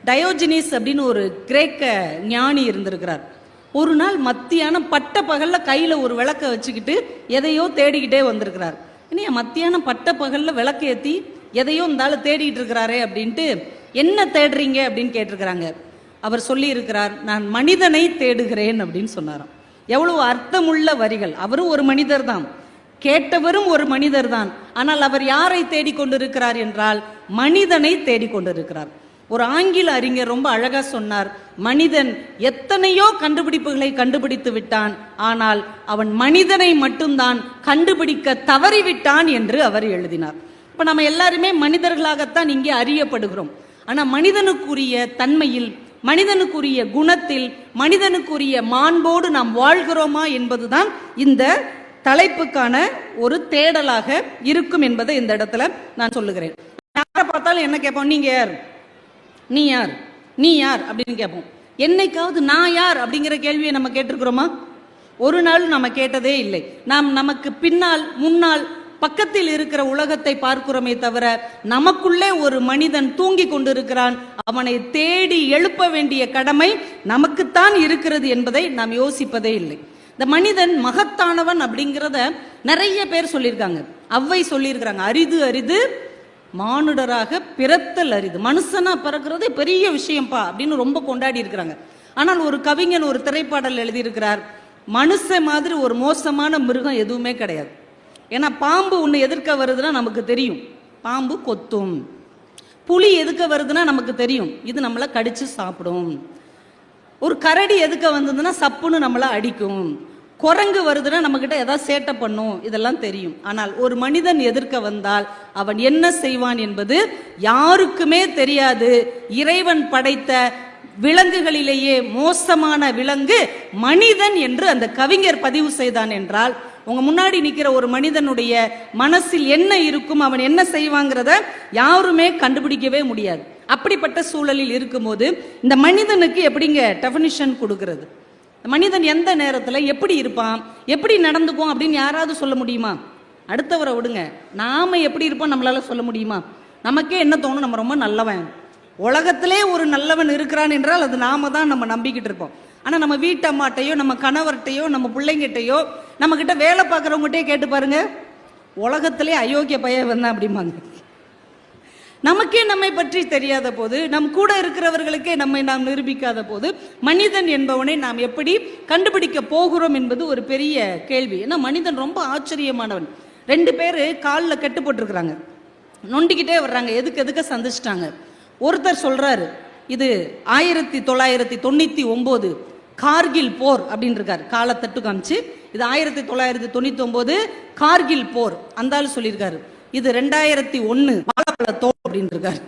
Diogenes அப்படின்னு ஒரு கிரேக்க ஞானி இருந்திருக்கிறார். ஒரு நாள் மத்தியானம் பட்ட பகல்ல கையில ஒரு விளக்க வச்சுக்கிட்டு எதையோ தேடிக்கிட்டே வந்திருக்கிறார். இனியா மத்தியானம் பட்ட பகல்ல விளக்கு ஏற்றி எதையோ இருந்தாலும் தேடிட்டு இருக்கிறாரே அப்படின்ட்டு, என்ன தேடுறீங்க அப்படின்னு கேட்டிருக்கிறாங்க. அவர் சொல்லி இருக்கிறார், நான் மனிதனை தேடுகிறேன் அப்படின்னு சொன்னாராம். எவ்வளவு அர்த்தமுள்ள வரிகள். அவரும் ஒரு மனிதர் தான், கேட்டவரும் ஒரு மனிதர் தான். ஆனால் அவர் யாரை தேடிக்கொண்டிருக்கிறார் என்றால் மனிதனை தேடிக்கொண்டிருக்கிறார். ஒரு ஆங்கில அறிஞர் ரொம்ப அழகா சொன்னார், மனிதன் எத்தனையோ கண்டுபிடிப்புகளை கண்டுபிடித்து விட்டான், ஆனால் அவன் மனிதனை மட்டும்தான் கண்டுபிடிக்க தவறிவிட்டான் என்று அவர் எழுதினார். இப்ப நம்ம எல்லாருமே மனிதர்களாகத்தான் இங்கே அறியப்படுகிறோம். ஆனா மனிதனுக்குரிய தன்மையில், மனிதனுக்குரிய குணத்தில், மனிதனுக்குரிய மாண்போடு நாம் வாழ்கிறோமா என்பதுதான் இந்த தலைப்புக்கான ஒரு தேடலாக இருக்கும் என்பதை இந்த இடத்துல நான் சொல்லுகிறேன். யாரை பார்த்தாலும் என்ன கேட்போம், நீங்க யார், நீ யார், நீ யார் அப்படின்னு கேட்போம். என்னைக்காவது நான் யார் அப்படிங்கிற கேள்வியை நம்ம கேட்டிருக்கிறோமா? ஒரு நாள் நம்ம கேட்டதே இல்லை. நாம் நமக்கு பின்னால் முன்னால் பக்கத்தில் இருக்கிற உலகத்தை பார்க்கிறோமே தவிர, நமக்குள்ளே ஒரு மனிதன் தூங்கி கொண்டிருக்கிறான், அவனை தேடி எழுப்ப வேண்டிய கடமை நமக்குத்தான் இருக்கிறது என்பதை நாம் யோசிப்பதே இல்லை. இந்த மனிதன் மகத்தானவன் அப்படிங்கிறத நிறைய பேர் சொல்லியிருக்காங்க. அவ்வை சொல்லியிருக்கிறாங்க, அரிது அரிது மானுடராக பிறத்தல் அரிது, மனுஷனா பிறக்கிறது பெரிய விஷயம்பா அப்படின்னு ரொம்ப கொண்டாடி இருக்கிறாங்க. ஆனால் ஒரு கவிஞன் ஒரு திரைப்பாடல் எழுதியிருக்கிறார், மனுஷ மாதிரி ஒரு மோசமான மிருகம் எதுவுமே கிடையாது. ஏன்னா பாம்பு ஒன்று எதிர்க்க வருதுன்னா நமக்கு தெரியும், பாம்பு கொத்தும். புலி எதுக்க வருதுன்னா நமக்கு தெரியும், இது நம்மளை கடிச்சு சாப்பிடும். ஒரு கரடி எதுக்க வந்ததுன்னா சப்புன்னு நம்மளை அடிக்கும். குரங்கு வருதுன்னா நம்ம கிட்ட ஏதாவது சேட்டை பண்ணும், இதெல்லாம் தெரியும். ஆனால் ஒரு மனிதன் எதிர்க்க வந்தால் அவன் என்ன செய்வான் என்பது யாருக்குமே தெரியாது. இறைவன் படைத்த விலங்குகளிலேயே மோசமான விலங்கு மனிதன் என்று அந்த கவிஞர் பதிவு செய்தான் என்றால், உங்க முன்னாடி நிக்கிற ஒரு மனிதனுடைய மனசில் என்ன இருக்கும், அவன் என்ன செய்வாங்கிறத யாருமே கண்டுபிடிக்கவே முடியாது. அப்படிப்பட்ட சூழலில் இருக்கும்போது இந்த மனிதனுக்கு எப்படிங்க டெஃபினிஷன் கொடுக்கிறது? மனிதன் எந்த நேரத்தில் எப்படி இருப்பான், எப்படி நடந்துக்கும் அப்படின்னு யாராவது சொல்ல முடியுமா? அடுத்தவரை விடுங்க, நாம எப்படி இருப்போம் நம்மளால சொல்ல முடியுமா? நமக்கே என்ன தோணும், நம்ம ரொம்ப நல்லவன், உலகத்திலே ஒரு நல்லவன் இருக்கிறான் என்றால் அது நாம தான் நம்ம நம்பிக்கிட்டு இருப்போம். ஆனால் நம்ம வீட்டு அம்மாட்டையோ நம்ம கணவர்கிட்டையோ நம்ம பிள்ளைங்கிட்டையோ நம்ம கிட்ட வேலை பார்க்குறவங்ககிட்டே கேட்டு பாருங்க, உலகத்திலே அயோக்கிய பையன் வந்தான் அப்படிம்பாங்க. நமக்கே நம்மை பற்றி தெரியாத போது, நம் கூட இருக்கிறவர்களுக்கே நம்மை நாம் நிரூபிக்காத போது, மனிதன் என்பவனை நாம் எப்படி கண்டுபிடிக்க போகிறோம் என்பது ஒரு பெரிய கேள்வி. ஏன்னா மனிதன் ரொம்ப ஆச்சரியமானவன். 2 பேர் காலில் கட்டு போட்டிருக்கிறாங்க, நொண்டிக்கிட்டே வர்றாங்க, எதுக்க சந்திச்சிட்டாங்க. ஒருத்தர் சொல்றாரு, இது 1999 கார்கில் போர் அப்படின்னு இருக்காரு, காலை தட்டு காமிச்சு, இது 1999 கார்கில் போர். அந்த ஆள் சொல்லியிருக்காரு, இது 2001 வாழைப்பழ தோல் அப்படின்னு இருக்காரு.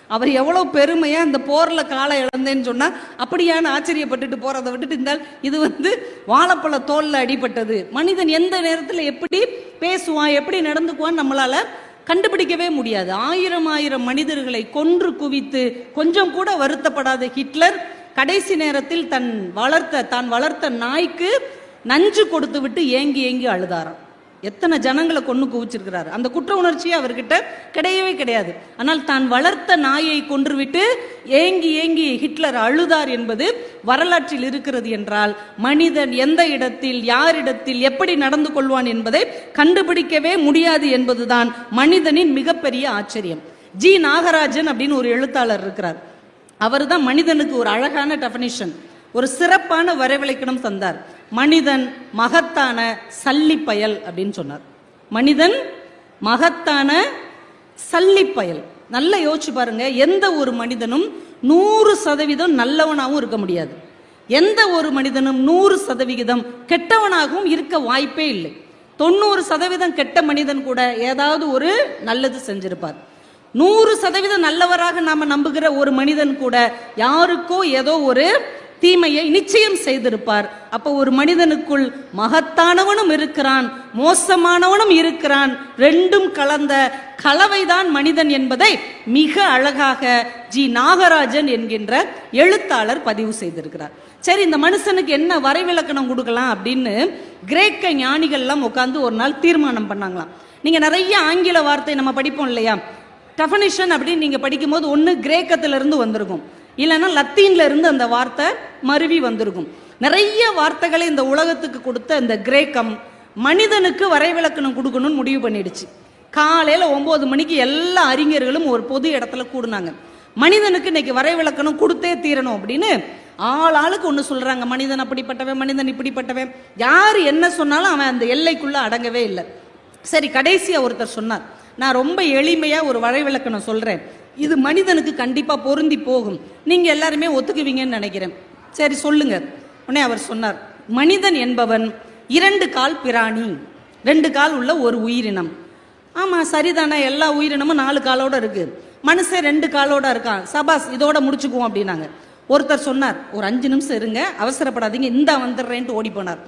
அவர் எவ்வளவு பெருமையா இந்த போர்ல காலை இழந்தேன்னு சொன்னா அப்படியான ஆச்சரியப்பட்டுட்டு போறதை விட்டுட்டு இருந்தால் இது வாழைப்பழ தோல்ல அடிபட்டது. மனிதன் எந்த நேரத்தில் எப்படி பேசுவான், எப்படி நடந்துக்குவான் நம்மளால கண்டுபிடிக்கவே முடியாது. 1000 மனிதர்களை கொன்று குவித்து கொஞ்சம் கூட வருத்தப்படாத ஹிட்லர் கடைசி நேரத்தில் தான் வளர்த்த நாய்க்கு நஞ்சு கொடுத்து விட்டு ஏங்கி ஏங்கி அழுதாராம். எத்தனை ஜனங்களை கொண்டு குவிச்சிருக்கிறாரு. அந்த குற்ற உணர்ச்சியே அவர்கிட்ட கிடையவே கிடையாது. ஆனால் தான் வளர்த்த நாயை கொன்றுவிட்டு ஏங்கி ஏங்கி ஹிட்லர் அழுதார் என்பது வரலாற்றில் இருக்கிறது என்றால், மனிதன் எந்த இடத்தில் யாரிடத்தில் எப்படி நடந்து கொள்வான் என்பதை கண்டுபிடிக்கவே முடியாது என்பதுதான் மனிதனின் மிகப்பெரிய ஆச்சரியம். ஜி நாகராஜன் அப்படின்னு ஒரு எழுத்தாளர் இருக்கிறார். அவர் தான் மனிதனுக்கு ஒரு அழகான டெஃபினிஷன், ஒரு சிறப்பான வரைவிலக்கணம் தந்தார். மனிதன் மகத்தான சல்லிப்பயல் அப்படின்னு சொன்னார். மனிதன் மகத்தான சல்லிப்பயல். நல்லா யோசிச்சு பாருங்க, எந்த ஒரு மனிதனும் 100% நல்லவனாகவும் இருக்க முடியாது, எந்த ஒரு மனிதனும் 100% கெட்டவனாகவும் இருக்க வாய்ப்பே இல்லை. 90% கெட்ட மனிதன் கூட ஏதாவது ஒரு நல்லது செஞ்சிருப்பார். 100% நல்லவராக நாம நம்புகிற ஒரு மனிதன் கூட யாருக்கோ ஏதோ ஒரு தீமையை நிச்சயம் செய்திருப்பார். அப்ப ஒரு மனிதனுக்குள் மகத்தானவனும் இருக்கிறான், மோசமானவனும் இருக்கிறான், ரெண்டும் கலந்த கலவைதான் மனிதன் என்பதை மிக அழகாக ஜி நாகராஜன் என்கின்ற எழுத்தாளர் பதிவு செய்திருக்கிறார். சரி, இந்த மனுஷனுக்கு என்ன வரைவிலக்கணம் கொடுக்கலாம் அப்படின்னு கிரேக்க ஞானிகள் எல்லாம் உட்கார்ந்து ஒரு நாள் தீர்மானம் பண்ணாங்களாம். நீங்க நிறைய ஆங்கில வார்த்தை நம்ம படிப்போம் இல்லையா, டெஃபனிஷன் அப்படின்னு நீங்க படிக்கும்போது ஒன்று கிரேக்கத்துல இருந்து வந்திருக்கும், இல்லைன்னா லத்தீன்ல இருந்து அந்த வார்த்தை மருவி வந்திருக்கும். நிறைய வார்த்தைகளை இந்த உலகத்துக்கு கொடுத்த இந்த கிரேக்கம் மனிதனுக்கு வரைவிலக்கணம் கொடுக்கணும்னு முடிவு பண்ணிடுச்சு. காலையில 9 மணிக்கு எல்லா அறிஞர்களும் ஒரு பொது இடத்துல கூடுனாங்க. மனிதனுக்கு இன்னைக்கு வரைவிலக்கணம் கொடுத்தே தீரணும் அப்படின்னு ஆளுக்கு ஒன்று சொல்றாங்க. மனிதன் அப்படிப்பட்டவன், மனிதன் இப்படிப்பட்டவன், யார் என்ன சொன்னாலும் அவன் அந்த எல்லைக்குள்ள அடங்கவே இல்லை. சரி, கடைசியா ஒருத்தர் சொன்னார், நான் ரொம்ப எளிமையா ஒரு வரைவிலக்கணம் சொல்றேன், இது மனிதனுக்கு கண்டிப்பா பொருந்தி போகும், நீங்க எல்லாருமே ஒத்துக்குவீங்கன்னு நினைக்கிறேன். சரி சொல்லுங்க. உடனே அவர் சொன்னார், மனிதன் என்பவன் 2 கால் பிராணி, 2 கால் உள்ள ஒரு உயிரினம். ஆமா சரிதானே, எல்லா உயிரினமும் 4 காலோட இருக்கு, மனுஷன் 2 காலோட இருக்கான், சபாஸ் இதோட முடிச்சுக்குவோம் அப்படின்னாங்க. ஒருத்தர் சொன்னார், ஒரு 5 நிமிஷம் இருங்க, அவசரப்படாதீங்க, இந்தா வந்துடுறேன்ட்டு ஓடி போனார்.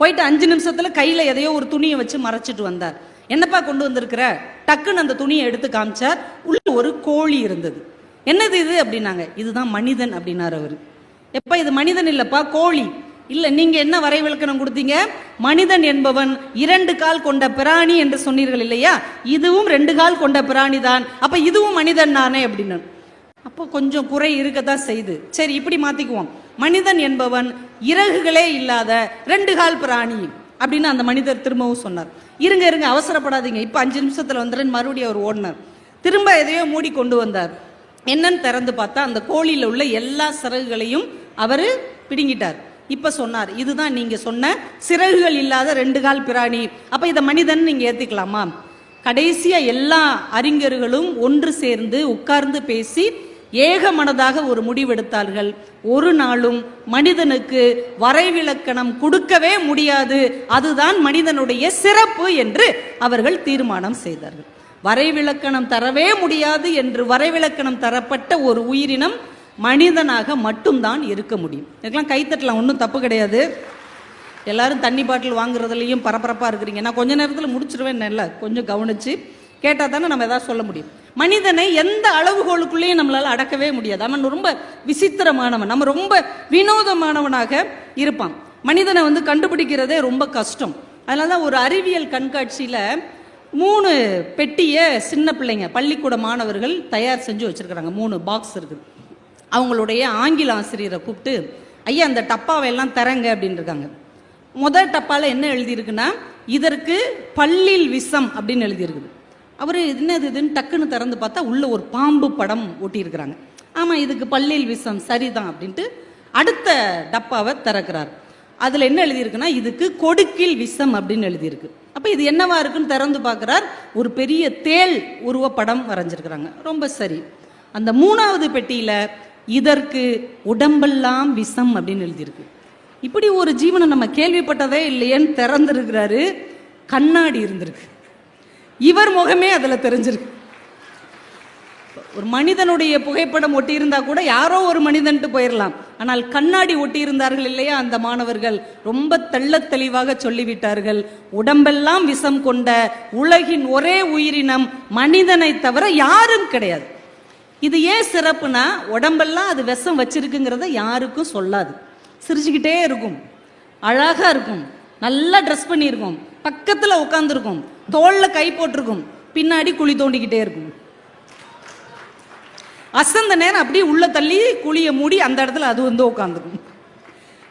போயிட்டு 5 நிமிஷத்துல கையில எதையோ ஒரு துணியை வச்சு மறைச்சிட்டு வந்தார். என்னப்பா கொண்டு வந்திருக்கிற? டக்குன்னு அந்த துணியை எடுத்து காமிச்சார். உள்ள ஒரு கோழி இருந்தது. என்னது இது அப்படின்னாங்க. இதுதான் மனிதன் அப்படின்னாரு அவரு. எப்ப இது மனிதன் இல்லப்பா, கோழி. இல்ல, நீங்க என்ன வரைவிலக்கணம் கொடுத்தீங்க? மனிதன் என்பவன் 2 கால் கொண்ட பிராணி என்று சொன்னீர்கள் இல்லையா, இதுவும் 2 கால் கொண்ட பிராணி தான், அப்ப இதுவும் மனிதன் தானே அப்படின்னு. அப்போ கொஞ்சம் குறை இருக்கத்தான் செய்து. சரி இப்படி மாத்திக்குவோம், மனிதன் என்பவன் இறகுகளே இல்லாத 2 கால் பிராணி அப்படின்னு அந்த மனிதர் திரும்பவும் சொன்னார். இருங்க இருங்க அவசரப்படாதீங்க, இப்ப 5 நிமிஷத்துல வந்துடுன்னு மறுபடியும் அவர் ஓடினார். திரும்ப எதையோ மூடி கொண்டு வந்தார். என்னன்னு திறந்து பார்த்தா அந்த கோழியில உள்ள எல்லா சிறகுகளையும் அவரு பிடுங்கிட்டார். இப்ப சொன்னார், இதுதான் நீங்க சொன்ன சிறகுகள் இல்லாத 2 கால் பிராணி, அப்ப இதை மனிதன் நீங்க ஏத்துக்கலாமா? கடைசியா எல்லா அறிஞர்களும் ஒன்று சேர்ந்து உட்கார்ந்து பேசி ஏக மனதாக ஒரு முடிவெடுத்தார்கள். ஒரு நாளும் மனிதனுக்கு வரைவிலக்கணம் கொடுக்கவே முடியாது, அதுதான் மனிதனுடைய சிறப்பு என்று அவர்கள் தீர்மானம் செய்தார்கள். வரைவிலக்கணம் தரவே முடியாது என்று வரைவிலக்கணம் தரப்பட்ட ஒரு உயிரினம் மனிதனாக மட்டும்தான் இருக்க முடியும். இதுக்கெல்லாம் கைத்தட்டலாம், ஒன்றும் தப்பு கிடையாது. எல்லாரும் தண்ணி பாட்டில் வாங்குறதுலையும் பரபரப்பா இருக்கிறீங்க, நான் கொஞ்ச நேரத்தில் முடிச்சிருவேன், இல்லை கொஞ்சம் கவனிச்சு கேட்டா தானே நம்ம ஏதாவது சொல்ல முடியும். மனிதனை எந்த அளவுகோலுக்குள்ளேயும் நம்மளால அடக்கவே முடியாது. அவன் ரொம்ப விசித்திரமானவன், நம்ம ரொம்ப வினோதமானவனாக இருப்பான். மனிதனை கண்டுபிடிக்கிறதே ரொம்ப கஷ்டம். அதனாலதான் ஒரு அறிவியல் கண்காட்சியில 3 பெட்டியை சின்ன பிள்ளைங்க பள்ளிக்கூட மாணவர்கள் தயார் செஞ்சு வச்சிருக்கிறாங்க. 3 பாக்ஸ் இருக்குது. அவங்களுடைய ஆங்கில ஆசிரியரை கூப்பிட்டு, ஐயா அந்த டப்பாவை எல்லாம் தரங்க அப்படின்னு இருக்காங்க. முதல் டப்பால என்ன எழுதியிருக்குன்னா, இதற்கு பல்லில் விஷம் அப்படின்னு எழுதியிருக்குது. அவரு என்னது இதுன்னு டக்குன்னு திறந்து பார்த்தா உள்ள ஒரு பாம்பு படம் ஒட்டி இருக்கிறாங்க. ஆமா இதுக்கு பல்லில் விஷம் சரிதான் அப்படின்ட்டு அடுத்த டப்பாவை திறக்கிறார். அதுல என்ன எழுதியிருக்குன்னா, இதுக்கு கொடுக்கில் விஷம் அப்படின்னு எழுதியிருக்கு. அப்ப இது என்னவா இருக்குன்னு திறந்து பார்க்கிறார். ஒரு பெரிய தேள் உருவ படம் வரைஞ்சிருக்கிறாங்க. ரொம்ப சரி. அந்த 3வது பெட்டியில இதற்கு உடம்பெல்லாம் விஷம் அப்படின்னு எழுதியிருக்கு. இப்படி ஒரு ஜீவனை நம்ம கேள்விப்பட்டதே இல்லையேன்னு திறந்திருக்கிறாரு. கண்ணாடி இருந்திருக்கு, இவர் முகமே அதுல தெரிஞ்சிருக்கு. ஒரு மனிதனுடைய புகைப்படம் ஒட்டி இருந்தா கூட யாரோ ஒரு மனிதன்ட்டு போயிடலாம். ஆனால் கண்ணாடி ஒட்டி இருந்தார்கள் இல்லையா அந்த மாணவர்கள், ரொம்ப தெள்ளத் தெளிவாக சொல்லிவிட்டார்கள், உடம்பெல்லாம் விஷம் கொண்ட உலகின் ஒரே உயிரினம் மனிதனை தவிர யாரும் கிடையாது. இது ஏன் சிறப்புனா, உடம்பெல்லாம் அது விஷம் வச்சிருக்குங்கிறத யாருக்கும் சொல்லாது. சிரிச்சுக்கிட்டே இருக்கும், அழகா இருக்கும், நல்லா ட்ரெஸ் பண்ணியிருக்கும், பக்கத்துல உட்காந்துருக்கும், தோல்ல கை போட்டிருக்கும், பின்னாடி குழி தோண்டிக்கிட்டே இருக்கும். அசந்த நேரம் அப்படியே உள்ள தள்ளி குழிய மூடி அந்த இடத்துல அது உட்காந்துக்கும்.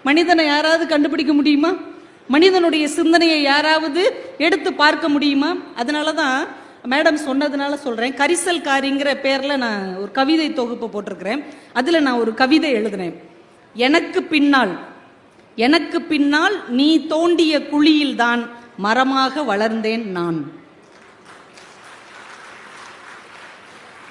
மனிதனை யாராவது கண்டுபிடிக்க முடியுமா? மனிதனுடைய சிந்தனையை யாராவது எடுத்து பார்க்க முடியுமா? அதனாலதான் மேடம் சொன்னதுனால சொல்றேன், கரிசல்காரிங்கிற பேர்ல நான் ஒரு கவிதை தொகுப்பு போட்டிருக்கிறேன். அதுல நான் ஒரு கவிதை எழுதினேன். எனக்கு பின்னால் நீ தோண்டிய குழியில்தான் மரமாக வளர்ந்தேன் நான்.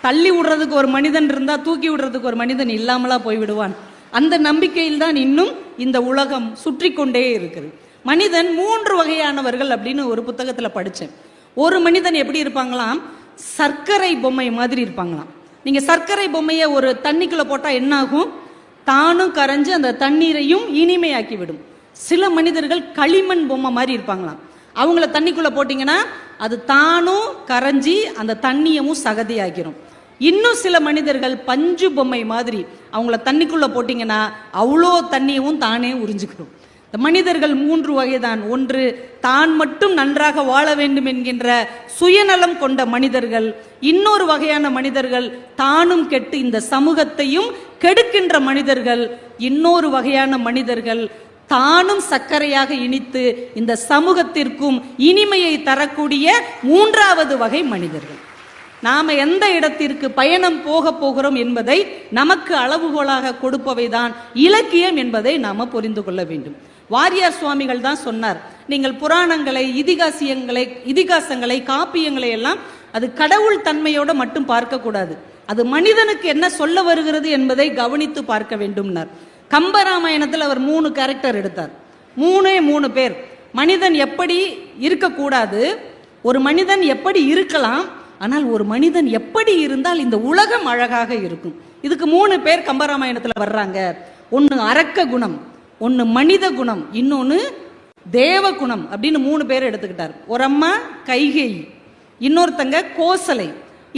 தள்ளி விடுறதுக்கு ஒரு மனிதன் இருந்தா தூக்கி விடுறதுக்கு ஒரு மனிதன் இல்லாமலா போய்விடுவான். அந்த நம்பிக்கையில் தான் இன்னும் இந்த உலகம் சுற்றி கொண்டே இருக்குது. மனிதன் 3 வகையானவர்கள் அப்படின்னு ஒரு புத்தகத்துல படிச்சேன். ஒரு மனிதன் எப்படி இருப்பாங்களாம், சர்க்கரை பொம்மை மாதிரி இருப்பாங்களாம். நீங்க சர்க்கரை பொம்மையை ஒரு தண்ணிக்குள்ள போட்டா என்ன ஆகும்? தானும் கரைஞ்சு அந்த தண்ணீரையும் இனிமையாக்கி விடும். சில மனிதர்கள் களிமண் பொம்மை மாதிரி இருப்பாங்களாம். அவங்கள தண்ணிக்குள்ள போட்டீங்கன்னா அது தானும் கரைஞ்சி அந்த தண்ணியமும் சகதியாக்கிரும். இன்னும் சில மனிதர்கள் பஞ்சு பொம்மை மாதிரி, அவங்கள தண்ணிக்குள்ள போட்டீங்கன்னா அவ்வளோ தண்ணியவும் தானே உறிஞ்சுக்கிறோம். இந்த மனிதர்கள் 3 வகைதான். ஒன்று, தான் மட்டும் நன்றாக வாழ வேண்டும் என்கின்ற சுயநலம் கொண்ட மனிதர்கள். இன்னொரு வகையான மனிதர்கள் தானும் கெட்டு இந்த சமூகத்தையும் கெடுக்கின்ற மனிதர்கள். இன்னொரு வகையான மனிதர்கள் தானும் சர்க்கரையாக இனித்து இந்த சமூகத்திற்கும் இனிமையை தரக்கூடிய 3வது வகை மனிதர்கள். நாம எந்த இடத்திற்கு பயணம் போகிறோம் என்பதை நமக்கு அளவுகோலாக கொடுப்பவைதான் இலக்கியம் என்பதை நாம புரிந்து கொள்ள வேண்டும். வாரியார் சுவாமிகள் தான் சொன்னார், நீங்கள் புராணங்களை, இதிகாசங்களை, காப்பியங்களை எல்லாம் அது கடவுள் தன்மையோட மட்டும் பார்க்க கூடாது, அது மனிதனுக்கு என்ன சொல்ல வருகிறது என்பதை கவனித்து பார்க்க வேண்டும்னார். கம்பராமாயணத்தில் அவர் 3 கேரக்டர் எடுத்தார். 3 பேர். மனிதன் எப்படி இருக்கக்கூடாது, ஒரு மனிதன் எப்படி இருக்கலாம், ஆனால் ஒரு மனிதன் எப்படி இருந்தால் இந்த உலகம் அழகாக இருக்கும். இதுக்கு 3 பேர் கம்பராமாயணத்தில் வர்றாங்க. ஒன்று அரக்க குணம், ஒன்று மனித குணம், இன்னொன்று தேவ குணம் அப்படின்னு 3 பேர் எடுத்துக்கிட்டார். ஒரு அம்மா கைகேயி, இன்னொருத்தங்க கோசலை,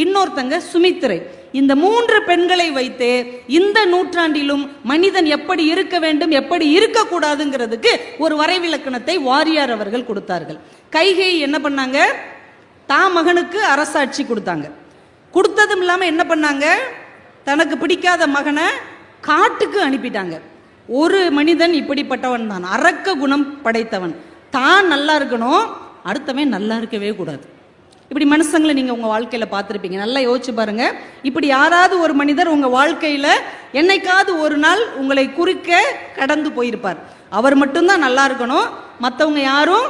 இன்னொருத்தங்க சுமித்திரை. இந்த 3 பெண்களை வைத்து இந்த நூற்றாண்டிலும் மனிதன் எப்படி இருக்க வேண்டும், எப்படி இருக்கக்கூடாதுங்கிறதுக்கு ஒரு வரைவிலக்கணத்தை வாரியார் அவர்கள் கொடுத்தார்கள். கைகேயி என்ன பண்ணாங்க, தான் மகனுக்கு அரசாட்சி கொடுத்தாங்க. கொடுத்ததும் இல்லாமல் என்ன பண்ணாங்க, தனக்கு பிடிக்காத மகனை காட்டுக்கு அனுப்பிட்டாங்க. ஒரு மனிதன் இப்படிப்பட்டவன் தான், அரக்க குணம் படைத்தவன். தான் நல்லா இருக்கணும், அடுத்தவன் நல்லா இருக்கவே கூடாது. இப்படி மனுஷங்களை நீங்க உங்க வாழ்க்கையில பார்த்துருப்பீங்க. நல்லா யோசிச்சு பாருங்க. இப்படி யாராவது ஒரு மனிதர் உங்க வாழ்க்கையில என்னைக்காவது ஒரு நாள் உங்களை குறுக்க கடந்து போயிருப்பார். அவர் மட்டும்தான் நல்லா இருக்கணும், மற்றவங்க யாரும்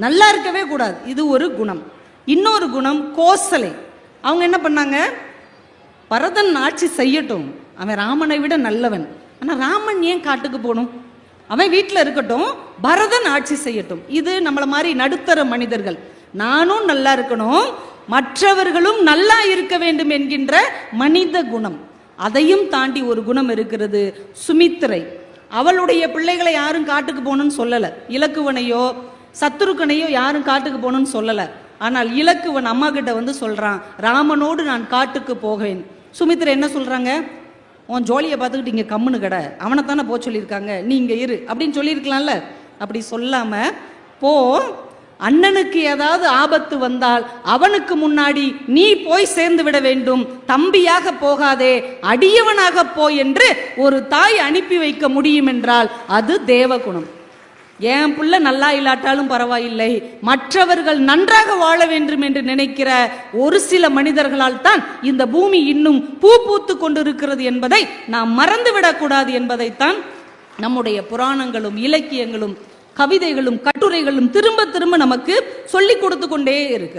நல்லா இருக்கவே கூடாது. இது ஒரு குணம். இன்னொரு குணம் கோசலை. அவங்க என்ன பண்ணாங்க, பரதன் ஆட்சி செய்யட்டும், அவன் ராமனை விட நல்லவன், ஆனால் ராமன் ஏன் காட்டுக்கு போகணும், அவன் வீட்டில் இருக்கட்டும், பரதன் ஆட்சி செய்யட்டும். இது நம்மளை மாதிரி நடுத்தர மனிதர்கள். நானும் நல்லா இருக்கணும், மற்றவர்களும் நல்லா இருக்க வேண்டும் என்கின்ற மனித குணம். அதையும் தாண்டி ஒரு குணம் இருக்கிறது, சுமித்திரை. அவளுடைய பிள்ளைகளை யாரும் காட்டுக்கு போகணும்னு சொல்லலை, இலக்குவனையோ சத்துருக்கனையோ யாரும் காட்டுக்கு போகணும்னு சொல்லலை. ஆனால் இலக்குவன் அம்மா கிட்ட வந்து சொல்றான், ராமனோடு நான் காட்டுக்கு போவேன். சுமித்திரை என்ன சொல்றாங்க, உன் ஜோலியை பார்த்துக்கிட்டு இங்கே கம்முன்னு கடை, அவனைத்தானே போக சொல்லியிருக்காங்க, நீ இங்கே இரு அப்படின்னு சொல்லியிருக்கலாம்ல. அப்படி சொல்லாம போ, அண்ணனுக்கு ஏதாவது ஆபத்து வந்தால் அவனுக்கு முன்னாடி நீ போய் சேர்ந்து விட வேண்டும், தம்பியாக போகாதே, அடியவனாக போ என்று ஒரு தாய் அனுப்பி வைக்க முடியும் என்றால் அது தேவகுணம். என் பிள்ளை நல்லா இல்லாட்டாலும் பரவாயில்லை, மற்றவர்கள் நன்றாக வாழ வேண்டும் என்று நினைக்கிற ஒரு சில மனிதர்களால் தான் இந்த பூமி இன்னும் பூ பூத்து கொண்டிருக்கிறது என்பதை நாம் மறந்துவிடக்கூடாது என்பதைத்தான் நம்முடைய புராணங்களும் இலக்கியங்களும் கவிதைகளும் கட்டுரைகளும் திரும்ப திரும்ப நமக்கு சொல்லிக் கொடுத்து கொண்டே இருக்கு.